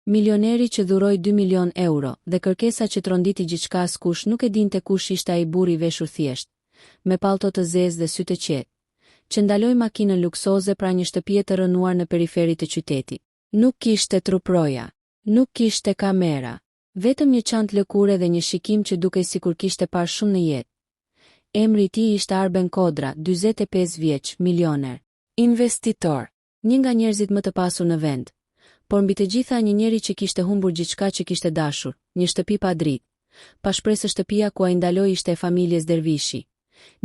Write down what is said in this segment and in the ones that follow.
Milioneri që dhuroi 2 milion euro dhe kërkesa që tronditi gjithçka askush nuk e dinte kush ishte ai burri i veshur thjesht, me pallto të zezë dhe sy të qetë, që ndaloi makinën luksoze pra një shtëpie të rënuar në periferi të qytetit. Nuk kishte truproja, nuk kishte kamera, vetëm një çantë lëkure dhe një shikim që dukej sikur kishte parë shumë në jetë. Emri i tij ishte Arben Kodra, 45 vjeç, milioner, investitor, një nga njerëzit më të pasur në vend, por mbi të gjitha një njeri që kishte humbur gjithçka që kishte dashur, një shtëpi pa dritë, pa shpresë. Shtëpia ku ai ndaloi ishte e familjes Dervishi,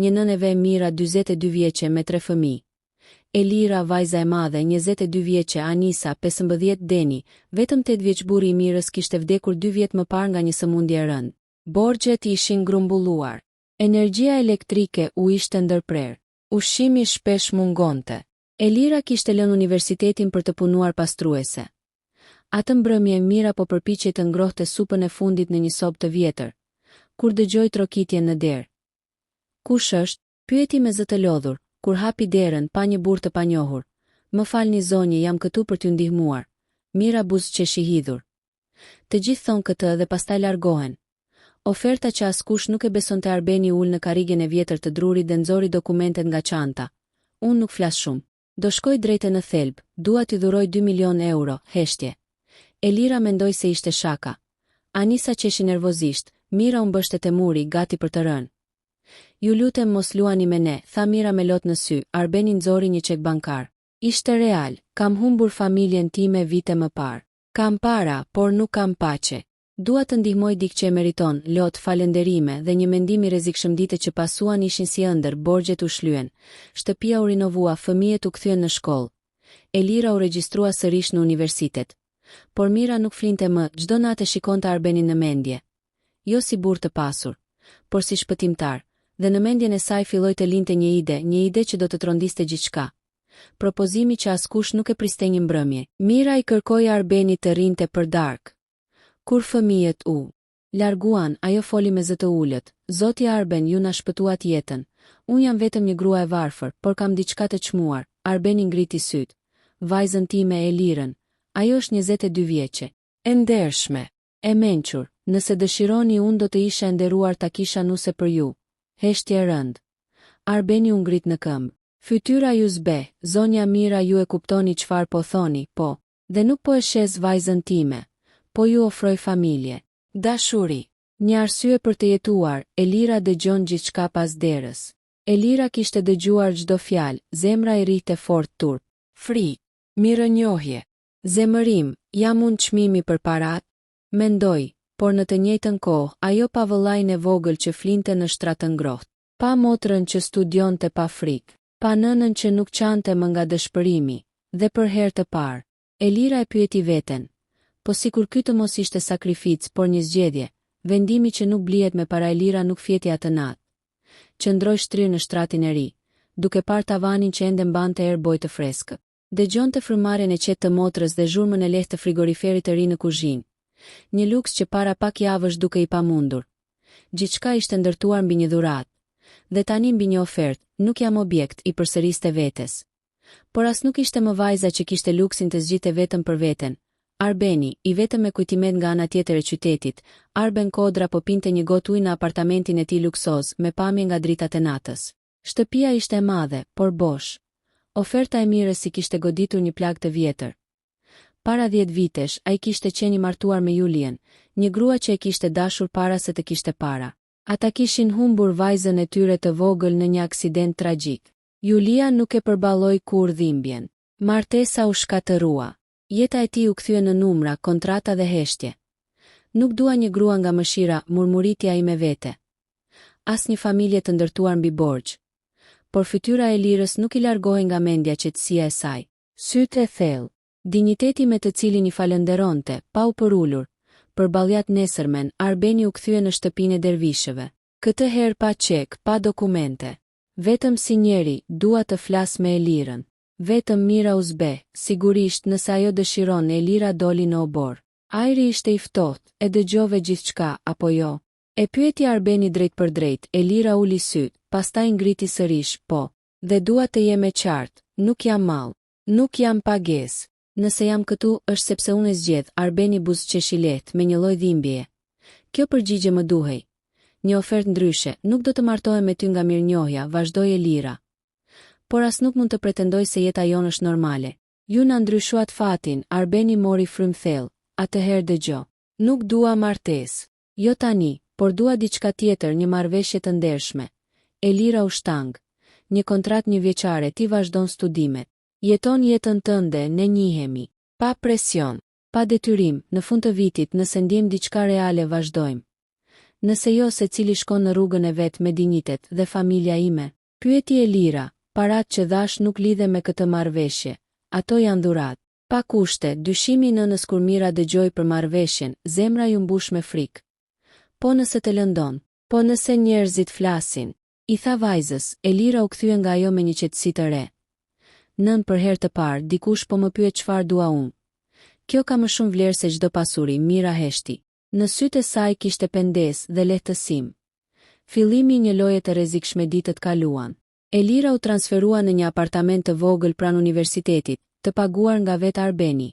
një nënë e ve Mira 42 vjeçe me 3 fëmijë. Elira vajza e madhe 22 vjeçe, Anisa 15 Deni, vetëm 8 vjeç burri i Mirës kishte vdekur 2 vjet më parë nga një sëmundje e rëndë. Borxhet ishin grumbulluar. Energjia elektrike u ishte ndërprer. Ushqimi shpesh mungonte. Elira kishte lënë universitetin për të punuar pastruese. Atë mbrëmje Mira po përpiqej të ngrohte supën e fundit në një sopë të vjetër, kur dëgjoi trokitjen në derë. Kush është? Pyeti me zë të lodhur, kur hapi derën pa një burr të panjohur. Më falni zonjë, jam këtu për t'ju ndihmuar. Mira buzëqeshi hidhur. Të gjithë thonë këtë dhe pastaj largohen. Oferta që askush nuk e besonte. Arbeni ul në karrigen e vjetër të drurit dhe nxori dokumentet nga çanta. Unë nuk flas shumë. Do shkoj drejtë në thelb, dua t'i dhuroj 2 milion euro, heshtje. Elira mendoi se ishte shaka. Anisa qeshi nervozisht, Mira u mbështet te muri, gati për të rënë. Ju lutem mos luani me ne, tha Mira me lot në sy. Arbeni nxori një çek bankar. Ishte real, kam humbur familjen time vite më parë. Kam para, por nuk kam paqe. Dua të ndihmoj dikë që e meriton, lot, falenderime dhe një mendim i rrezikshëm. Ditët që pasuan ishin si ëndër, borxhet u shlyen, shtëpia u rinovua, fëmijët u kthyen në shkollë. Elira u regjistrua sërish në universitet. Por Mira nuk flinte më, çdo natë shikonte Arbenin në mendje. Jo si burr të pasur, por si shpëtimtar, dhe në mendjen e saj filloi të linte një ide që do të trondiste gjithçka. Propozimi që askush nuk e priste një mbrëmje. Mira i kërkoi Arbenit të rinte për darkë. Kur fëmijët u larguan, ajo foli me zë të ulët. Zoti Arben ju na shpëtuat jetën. Unë jam vetëm një grua e varfër, por kam diçka të çmuar. Arbeni ngriti syt. Vajzën time Elirën. Ajo është 22 vjeçe. E ndershme, e mençur. Nëse dëshironi unë do të isha nderuar ta kisha nuse për ju. Heshtje e rënd. Arbeni u ngrit në këmbë. Fytyra ju zbe, zonja Mira, ju e kuptoni çfarë po thoni, po. Dhe nuk po e shes vajzën time. Po ju ofroj familje, dashuri, një arsye për të jetuar. Elira dëgjon gjithçka pas derës. Elira kishte dëgjuar çdo fjalë, zemra i rrite fort turp. Frikë, mirënjohje, zemërim, jam unë çmimi për parat? Mendoj, por në të njëjtën kohë, ajo pa vëllain e vogël që flinte në shtrat të ngrohtë, pa motrën që studionte pa frikë, pa nënën që nuk qante më nga dëshpërimi, dhe për herë të parë, Elira e pyeti veten. Po sikur ky të mos ishte sakrificë, por një zgjedhje, vendimi që nuk blihet me para. Elira nuk fjeti atë natë. Qëndroi shtrirë në shtratin e ri, duke parë tavanin që ende mbante erë bojë të freskët. Dëgjonte frymëmarrjen e qetë të motrës dhe zhurmën e lehtë të frigoriferit të ri në kuzhinë. Një luks që para pak javësh duke i pamundur. Gjithçka ishte ndërtuar mbi një dhuratë. Dhe tani mbi një ofertë, nuk jam objekt, i përsëriste vetes. Por as nuk ishte më vajza që kishte luksin të zgjidhte vetëm për veten. Arbeni, i vetëm me kujtimet nga ana tjetër e qytetit, Arben Kodra po pinte një gotë ujë në apartamentin e tij luksoz, me pamje nga dritat e natës. Shtëpia ishte e madhe, por bosh. Oferta e Mirës i kishte goditur një plagë të vjetër. Para 10 vitesh, ai kishte qenë i martuar me Julien, një grua që e kishte dashur para se të kishte para. Ata kishin humbur vajzën e tyre të vogël në një aksident tragjik. Julia nuk e përballoi kur dhimbjen. Martesa u shkatërrua. Jeta e tij u kthye në numra, kontrata dhe heshtje. Nuk dua një grua nga mëshira, murmuriti ai me vete. As një familje të ndërtuar mbi borxh. Por fytyra e Elirës nuk i largohej nga mendja qetësia e saj. Sytë e thellë, dinjiteti me të cilin i falenderonte, pa u përulur. Për balljat nesërmen, Arbeni u kthye në shtëpinë e dervishëve. Këtë herë pa çek, pa dokumente. Vetëm si njeri, dua të flas me Elirën. Vetëm Mira u zbe, sigurisht nëse ajo dëshiron. Elira doli në obor. Ajri ishte i ftohtë, e dëgjove gjithçka, apo jo? E pyeti Arbeni drejt për drejt. Elira uli syt, pastaj ngriti sërish, po. Dhe dua të jem e qartë, nuk jam mall, nuk jam pagesë. Nëse jam këtu, është sepse unë e zgjedh, Arbeni buzëqeshi lehtë me një lloj dhimbjeje. Kjo përgjigje më duhej. Një ofertë ndryshe, nuk do të martohem me ty nga mirënjohja, vazhdoi Elira. Por as nuk mund të pretendoj se jeta jonë është normale. Ju na ndryshuat fatin, Arbeni mori frymë thellë. Atëherë dëgjo. Nuk dua martesë. Jo tani, por dua diçka tjetër, një marrëveshje të ndershme. Elira u shtang. Një kontratë një vjeçare, ti vazhdon studimet. Jeton jetën tënde, ne njihemi. Pa presion, pa detyrim, në fund të vitit nëse ndjem diçka reale vazhdojmë. Nëse jo, se cili shkon në rrugën e vet me dinjitet dhe familja ime. Pyeti Elira, parat që dhash nuk lidhe me këtë marrëveshje. Ato janë dhuratë. Pa kushte, dyshimi nënës kur Mira dëgjoi për marrëveshjen, zemra ju mbush me frikë. Po nëse të lëndon, po nëse njerëzit flasin. I tha vajzës, Elira u kthye nga ajo me një qetësi të re. Nën, për herë të parë, dikush po më pyet çfarë dua unë. Kjo ka më shumë vlerë se çdo pasuri, Mira heshti. Në sytë e saj kishte pendes dhe lehtësim. Fillimi i një loje të rrezikshme ditët kaluan. Elira u transferua në një apartament të vogël pranë universitetit, të paguar nga vetë Arbeni,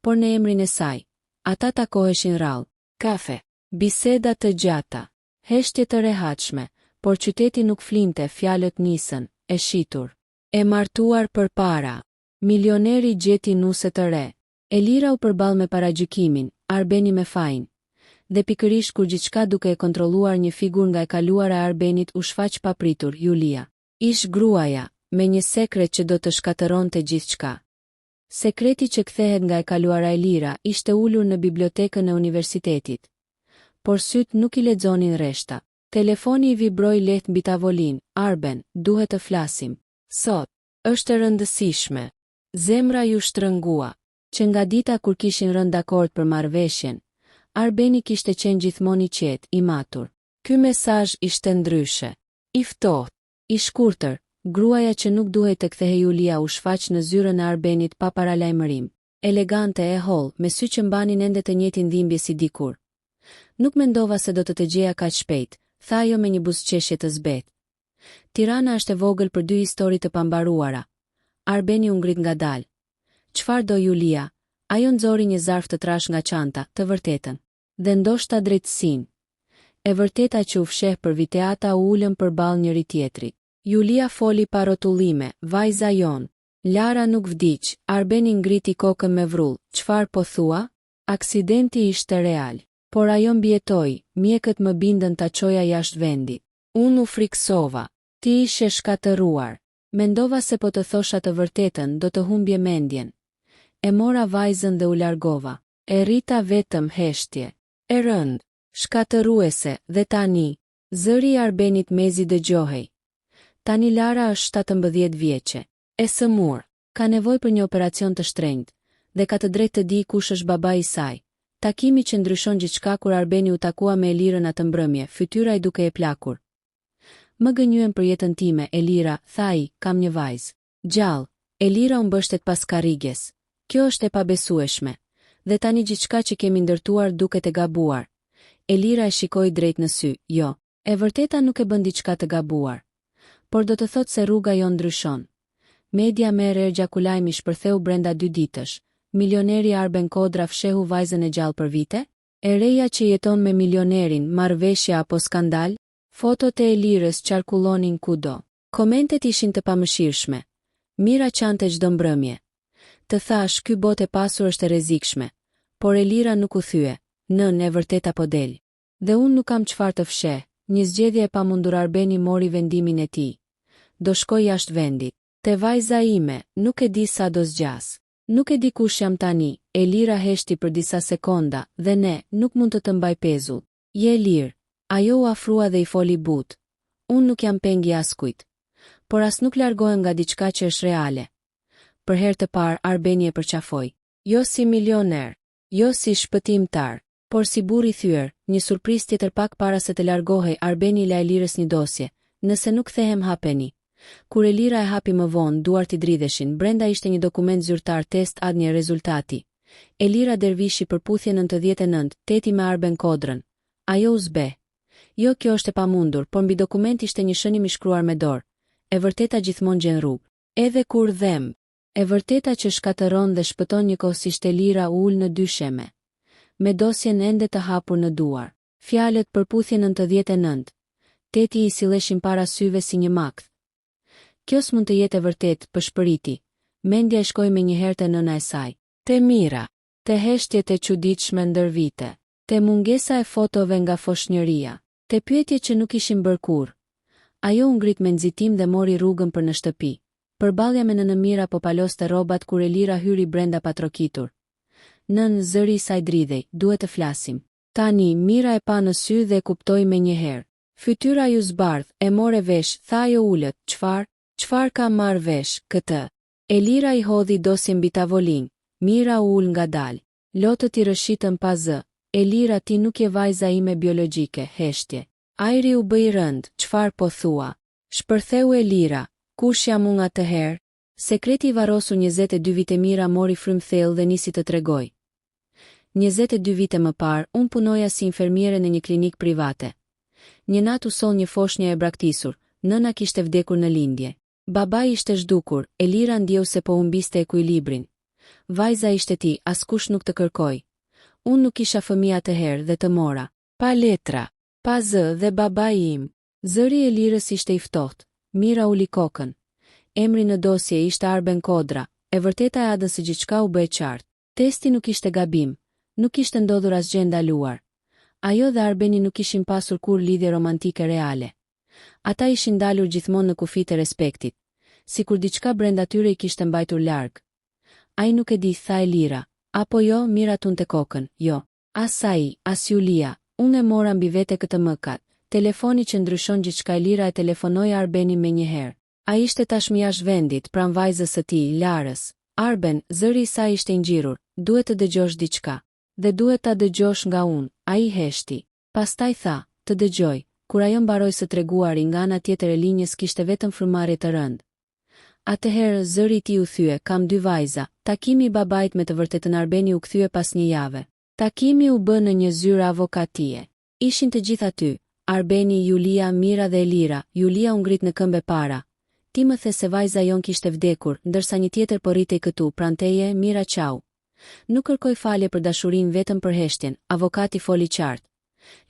por në emrin e saj. Ata takoheshin rrallë. Kafe, biseda të gjata, heshtje të rehatshme, por qyteti nuk flinte, fjalët nisën, e shitur. E martuar për para. Milioneri gjeti nuse të re. Elira u përball me paragjykimin, Arbeni me fajin. Dhe pikërisht kur gjithçka duke e kontrolluar një figurë nga e kaluara e Arbenit u shfaq papritur, Julia. Ish gruaja, me një sekret që do të shkatëronte gjithçka. Sekreti që kthehet nga e kaluara e Elira ishte ulur në bibliotekën e universitetit. Por syt nuk i lexonin rreshta. Telefoni i vibroi lehtë mbi tavolinë. Arben, duhet të flasim. Sot, është e rëndësishme. Zemra ju shtrëngua, që nga dita kur kishin rënë dakord për marrëveshjen, Arbeni kishte qenë gjithmonë i qetë, i matur. Ky mesazh ishte ndryshe. I ftohtë, i shkurtër, gruaja që nuk duhej të kthehej Julia u shfaq në zyrën e Arbenit pa paralajmërim. Elegante e holl, me sy që mbanin ende të njëjtin dhimbje si dikur. Nuk mendova se do të gjeja kaq shpejt, tha ajo me një buzëqeshje të zbetë. Tirana është e vogël për dy histori të pambaruara. Arbeni u ngrit ngadalë. Çfarë do Julia? Ajo nxori një zarf të trash nga çanta, të vërtetën. Dhe ndoshta drejtësinë. E vërteta që u fsheh për viteata u ulën përballë njëri tjetrit. Julia foli pa rrotullime, vajza jon. Lara nuk vdiq, Arbeni ngriti kokën me vrull. Çfarë po thua? Aksidenti ishte real. Por ajo mbijetoi, mjekët më bindën ta çoja jashtë vendit. Unë u friksova. Ti ishe shkatëruar. Mendova se po të thosha të vërtetën do të humbje mendjen. E mora vajzën dhe u largova. E rrita vetëm heshtje. E rënd, shkatëruese, dhe tani. Zëri i Arbenit mezi dëgjohej. Tani Lara është 17 vjeçe. E sëmur, ka nevojë për një operacion të shtrenjtë, dhe ka të drejtë të di kush është babai i saj. Takimi që ndryshon gjithçka kur Arbeni u takua me Elirën atë mbrëmje, fytyra i duke e plakur. Më gënjyen për jetën time, Elira, tha ai, kam një vajzë. Gjallë, Elira u mbështet pas karrigjes. Kjo është e pabesueshme. Dhe tani gjithçka që kemi ndërtuar duket e gabuar. Elira e shikoi drejt në sy. Jo, e vërteta nuk e bën diçka të gabuar. Por do të thotë se rruga jon ndryshon. Media merr ergjakulajmi shpërtheu brenda 2 ditësh. Milioneri Arben Kodra fshehu vajzën e gjallë për vite? E reja që jeton me milionerin, marrëveshje apo skandal? Fotot e Elirës qarkullonin kudo. Komentet ishin të pamëshirshme. Mira qante çdo mbrëmje. Të thash, ky botë e pasur është e rrezikshme. Por Elira nuk u thye. Nën, e vërteta po del. Dhe unë nuk kam çfarë të fsheh. Një zgjedhje e pamundur. Arbeni mori vendimin e tij. Do shkoj jashtë vendit. Te vajza ime, nuk e di sa do zgjas. Nuk e di kush jam tani. Elira heshti për disa sekonda, dhe ne, nuk mund të mbaj pezull. Je lirë. Ajo u afrua dhe i foli butë. Unë nuk jam pengi askujt. Por as nuk largohem nga diçka që është reale. Për herë të parë Arbeni e përqafoi. Jo si milioner, jo si shpëtimtar, por si burr i thyer. Një surprizë tjetër pak para se të largohej, Arbeni la Elirës një dosje. Nëse nuk kthehem hapeni. Kur Elira e hapi më vonë, duart i dridheshin. Brenda ishte një dokument zyrtar, test ad një rezultati. Elira Dervishi përputhje 99, teti me Arben Kodrën. Ajo u zbe. Jo, kjo është e pamundur, por mbi dokument ishte një shënim i shkruar me dorë. E vërteta gjithmonë gjen rrugë. Edhe kur dhem, E vërteta që shkatëron dhe shpëton njëkohësisht Elira u ul në dysheme. Me dosjen ende të hapur në duar. Fjalët përputhje 99. Teti i silleshin para syve si një makth. Kjo s'mund të jetë e vërtet, përshpëriti. Mendja e shkoi menjëherë te nëna e saj. Te mira, te heshtjet e çuditshme ndër vite, te mungesa e fotove nga foshnjëria, te pyetje që nuk ishin bërë kurrë. Ajo u ngrit me nxitim dhe mori rrugën për në shtëpi. Përballja me nënën Mira po paloste rrobat kur Elira hyri brenda pa trokitur. Nën, zëri i saj dridhej, duhet të flasim. Tani, Mira e pa në sy dhe e kuptoi menjëherë. Fytyra ju zbardh, e more vesh, tha ajo ulët, çfar ka marr vesh, këtë? Elira i hodhi dosjen mbi tavolinë, Mira u ul ngadalë. Lotët i rëshitën pa zë. Elira, ti nuk je vajza ime biologjike, heshtje. Ajri u bëi rënd, çfarë po thua? Shpërtheu Elira, kush jam unë atëherë? Sekreti i varrosur 22 vite Mira mori frymë thellë dhe nisi të tregoj. 22 vite më parë, unë punoja si infermiere në një klinik private. Një natë u sol një foshnjë e braktisur, nëna kishte vdekur në lindje. Babai ishte zhdukur, Elira ndjeu se po humbiste ekuilibrin. Vajza ishte ti, askush nuk të kërkoj. Unë nuk isha fëmijë atëherë dhe të mora. Pa letra, pa zë dhe babai im. Zëri i Elirës ishte i ftohtë. Mira uli kokën. Emri në dosje ishte Arben Kodra, e vërteta e adën se gjithçka u bë e qartë. Testi nuk ishte gabim, nuk ishte ndodhur asgjë ndaluar. Ajo dhe Arbeni nuk ishin pasur kur lidhje romantike reale. Ata ishin dalur gjithmonë në kufit e respektit, sikur diçka brenda tyre i kishte mbajtur larg. Ai nuk e di, tha Elira. Apo jo, Mira tunte kokën, jo. As ai, as Julia, unë e mora mbi vete këtë mëkat. Telefoni që ndryshon gjithçka. Elira e telefonoi Arbenin menjëherë. Ai ishte tashmë jashtë vendit, pranë vajzës së tij, Larës. Arben, zëri i saj ishte i ngjirur, duhet të dëgjosh diçka. Dhe duhet ta dëgjosh nga unë, ai heshti. Pastaj tha, të dëgjoj. Kur ajo mbaroi së treguari, nga ana tjetër e linjës kishte vetëm frymëmarrje të rëndë. Atëherë zëri i tij u thye, kam 2 vajza. Takimi i babait me të vërtetën Arbeni u kthye pas një jave. Takimi u bë në një zyrë avokatie. Ishin të gjithë aty. Arbeni, Julia, Mira dhe Elira. Julia u ngrit në këmbë para. Ti më the se vajza jon kishte vdekur, ndërsa një tjetër po rritej këtu, pranë teje, Mira qau. Nuk kërkoj falje për dashurinë, vetëm për heshtjen, avokati foli qartë.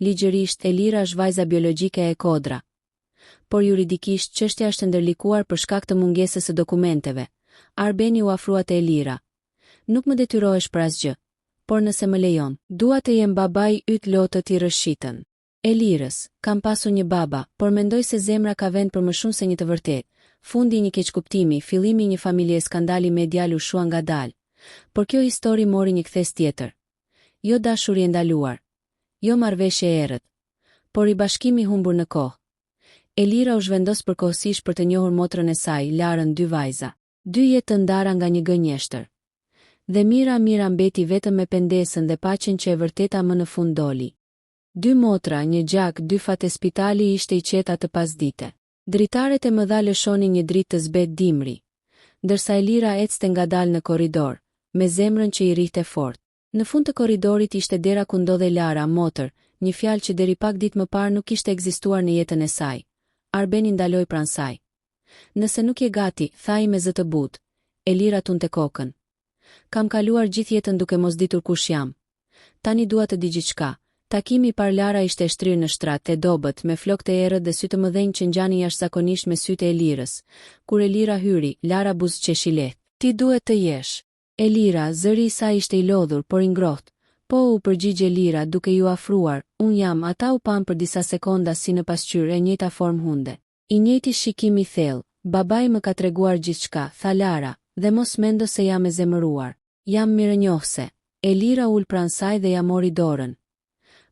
Ligjërisht, Elira është vajza biologjike e Kodra. Por juridikisht çështja është ndërlikuar për shkak të mungesës së dokumenteve. Arbeni u afrua te Elira. Nuk më detyrohesh për asgjë, por nëse më lejon, dua të jem babai yt. Lotët i rëshitën. Elirës, kam pasur një baba, por mendoj se zemra ka vend për më shumë se një të vërtet. Fundi i një keqkuptimi, fillimi i një familje, skandali medial u shua ngadalë. Por kjo histori mori një kthes tjetër. Jo dashuri e ndaluar, jo marrëveshje e errët, por i bashkimi humbur në kohë. Elira u zhvendos përkohësisht për të njohur motrën e saj, Larën, 2 vajza. 2 jetë të ndara nga një gënjeshtër. Dhe Mira mbeti vetëm me pendesën dhe paqen që e vërteta më në fund doli. 2 motra, një gjak, 2 fate. Spitali ishte i qetë atë pasdite. Dritaret e mëdha lëshonin një dritë të zbet dimri, ndërsa Elira ecte ngadalë në korridor, me zemrën që i rrihte fort. Në fund të korridorit ishte dera ku ndodhej Lara, motër, një fjalë që deri pak ditë më parë nuk kishte ekzistuar në jetën e saj. Arbeni ndaloi pranë saj. Nëse nuk je gati, thaj me zë të butë. Elira tunte kokën. Kam kaluar gjithë jetën duke mos ditur kush jam. Tani dua të di gjithçka. Takimi i parë Lara ishte shtrirë në shtrat, e dobët, me flokë të errët dhe sy të mëdhenj që ngjanin jashtëzakonisht me sytë e Elirës. Kur Elira hyri, Lara buzëqeshi lehtë. Ti duhet të jesh. Elira, zëri i saj ishte i lodhur, por i ngrohtë. Po, u përgjigje Elira duke ju afruar, unë jam. Ata u pan për disa sekonda si në pasqyrë, e njëjta formë hunde. I njëjti shikim i thellë. Babai më ka treguar gjithçka, tha Lara, dhe mos mendo se jam e zemëruar. Jam mirënjohse. Elira ul pranë saj dhe ja mori dorën.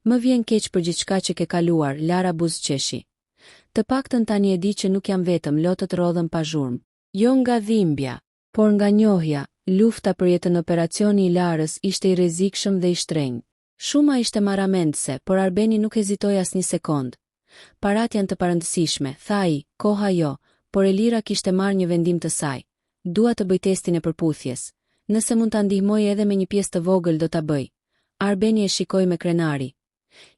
Më vjen keq për gjithçka që ke kaluar, Lara buzëqeshi. Të paktën tani e di që nuk jam vetëm. Lotët rodhën pa zhurmë. Jo nga dhimbja, por nga njohja. Lufta për jetën. Operacioni i Larës ishte i rrezikshëm dhe i shtrenjtë. Shuma ishte marramendse, por Arbeni nuk hezitoi as një sekond. Parat janë të parëndësishme, tha ai, koha jo, por Elira kishte marrë një vendim të saj. Dua të bëj testin e përputhjes. Nëse mund ta ndihmoj edhe me një pjesë të vogël do ta bëj. Arbeni e shikoi me krenari.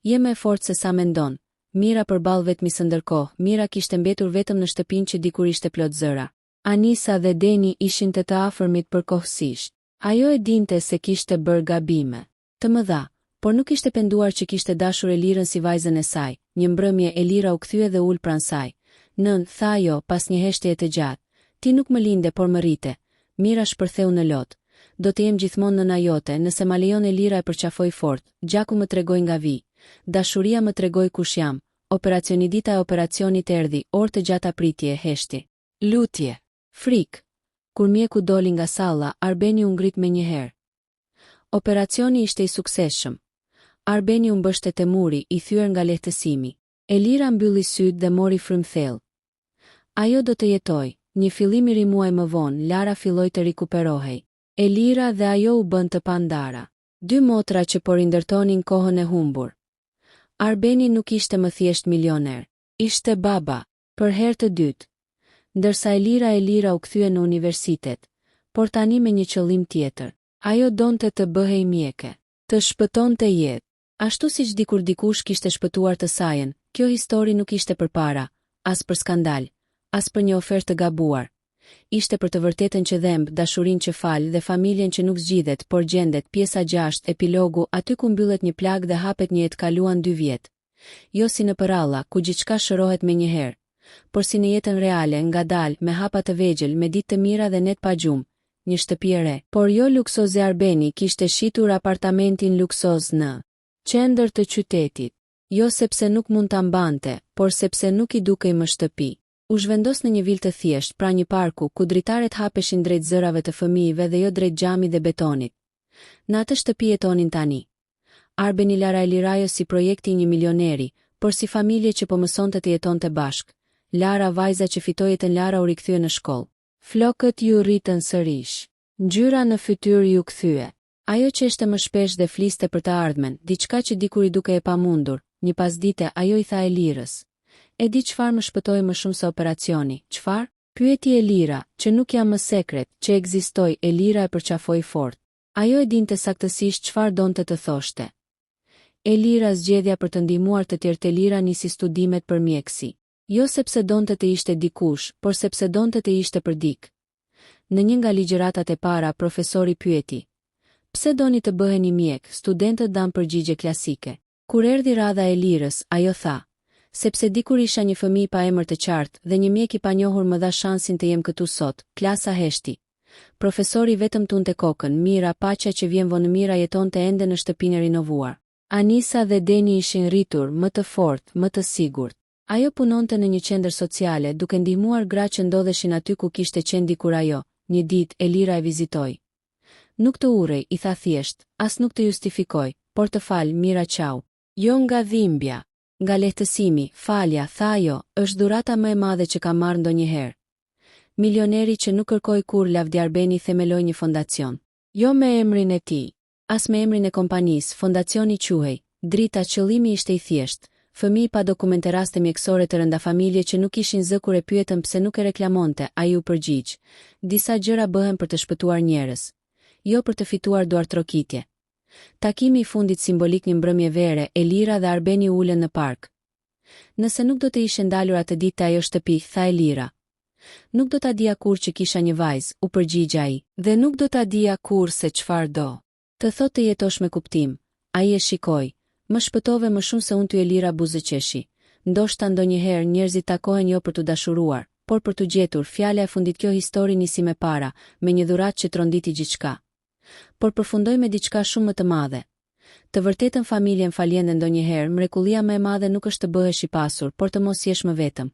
Je më e fortë se sa mendon. Mira përball vetëm së ndërkohë. Mira kishte mbetur vetëm në shtëpinë që dikur ishte plot zëra. Anisa dhe Deni ishin të afërmit përkohësisht. Ajo e dinte se kishte bërë gabime të mëdha, por nuk ishte penduar që kishte dashur Elirën si vajzën e saj. Një mbrëmje Elira u kthye dhe ul pranë saj. Nën, tha ajo pas një heshtjeje të gjatë, ti nuk më linde por më rrite. Mira shpërtheu në lot. Do të jem gjithmonë nëna jote, nëse ma lejon Elira e përqafoi fort. Gjaku më tregoi nga vi. Dashuria më tregoi kush jam. Operacioni dita e operacionit erdhi, orë të gjata pritje, heshti. Lutje. Frik. Kur mjeku doli nga salla, Arbeni u ngrit menjëherë. Operacioni ishte i suksesshëm. Arbeni u mbështet te muri, i thyer nga lehtësimi. Elira mbylli syt dhe mori frymthell. Ajo do të jetoj. Një fillim i ri muaj më vonë, Lara filloi të rikuperohej. Elira dhe ajo u bën të pandara. Dy motra që po rindërtonin kohën e humbur. Arbeni nuk ishte më thjesht milioner. Ishte baba, për herë të dytë. Ndërsa Elira u kthye në universitet, por tani me një qëllim tjetër. Ajo donte të bëhej mjeke, të shpëtonte jetë. Ashtu siç dikur dikush kishte shpëtuar të sajen, kjo histori nuk ishte përpara, as për skandal, as për një ofertë të gabuar. Ishte për të vërtetën që dhemb, dashurinë që fal dhe familjen që nuk zgjidhet, por gjendet. Pjesa 6, epilogu, aty ku mbyllet një plag dhe hapet një jetë, kaluan 2 vjet. Jo si në përalla, ku gjithçka shërohet menjëherë, por si në jetën reale, ngadalë, me hapa të vegjël, me ditë të mira dhe net pa gjumë. Një shtëpi e re, por jo luksoze. Arbeni kishte shitur apartamentin luksoz në qendër të qytetit. Jo sepse nuk mund ta mbante, por sepse nuk i dukej më shtëpi. U zhvendos në një vilë të thjesht, pra një parku, ku dritaret hapeshin drejt zërave të fëmijëve dhe jo drejt xhamit dhe betonit. Në atë shtëpi jetonin tani Arbeni, Lara, Elirajo si projekti i një milioneri, por si familje që po mësonte të jetonte bashk. Lara, vajza që fitoi jetën. Lara u rikthye në shkollë. Flokët ju rritën sërish. Ngjyra në fytyrë ju kthye. Ajo qeshte më shpesh dhe fliste për të ardhmen, diçka që dikur i duke e pamundur. Një pasdite ajo i tha Elirës: "E di çfarë më shpëtoi më shumë se operacioni?" "Çfarë?" pyeti Elira, "Që nuk jam më sekret, që ekzistoj." Elira e përqafoi fort. Ajo e dinte saktësisht çfarë donte të thoshte. Elira zgjedhja për të ndihmuar të tjerë. Elira nisi studimet për mjeksi. Jo sepse donte të ishte dikush, por sepse donte të ishte për dik. Në një nga ligjëratat e para, profesori pyeti: "Pse doni të bëheni mjek?" Studentët dan përgjigje klasike. Kur erdhi radha e Elirës, ajo tha: "Sepse dikur isha një fëmijë pa emër të qartë dhe një mjek i panjohur më dha shansin të jem këtu sot." Klasa heshti. Profesori vetëm tunte kokën. Mira, Paqja që vjen vonë. Mira jetonte ende në shtëpinë e rinovuar. Anisa dhe Deni ishin rritur, më të fortë, më të sigurt. Ajo punonte në një qendër sociale, duke ndihmuar gra që ndodheshin aty ku kishte qenë dikur ajo. Një ditë Elira e vizitoi. "Nuk të urrej," i tha thjesht, "as nuk të justifikoj, por të fal, Mira, qau." "Jo nga dhimbja, nga lehtësimi." "Falja," tha ajo, "është dhurata më e madhe që kam marrë ndonjëherë." Milioneri që nuk kërkoi kur lavdi. Arbeni themeloi një fondacion. Jo me emrin e tij, as me emrin e kompanisë. Fondacioni quhej Drita. Qëllimi ishte i thjeshtë. Fëmijë pa dokumente, raste mjekësore të rënda, familje që nuk ishin zë. Kur e pyetën pse nuk e reklamonte, ai u përgjigj: "Disa gjëra bëhen për të shpëtuar njerëz, jo për të fituar duartrokitje." Takimi i fundit simbolik. Një mbrëmje vere, Elira dhe Arbeni ulën në park. "Nëse nuk do të ishe ndalur atë ditë te ajo shtëpi," tha Elira. "Nuk do ta dija kur që kisha një vajzë," u përgjigj ai, "dhe nuk do ta dija kur se çfarë do të thotë të jetosh me kuptim." Ai e shikoi. "Më shpëtove më shumë se unë ty." Elira buzëqeshi. "Ndoshta ndonjëherë njerëzit takohen jo për të dashuruar, por për të gjetur." Fjala e fundit. Kjo histori nisi me para, me një dhuratë që tronditi gjithçka, por përfundoi me diçka shumë më të madhe. Të vërtetën familjen faljende ndonjëherë. Mrekullia më e madhe nuk është të bëhesh i pasur, por të mos jesh më vetëm.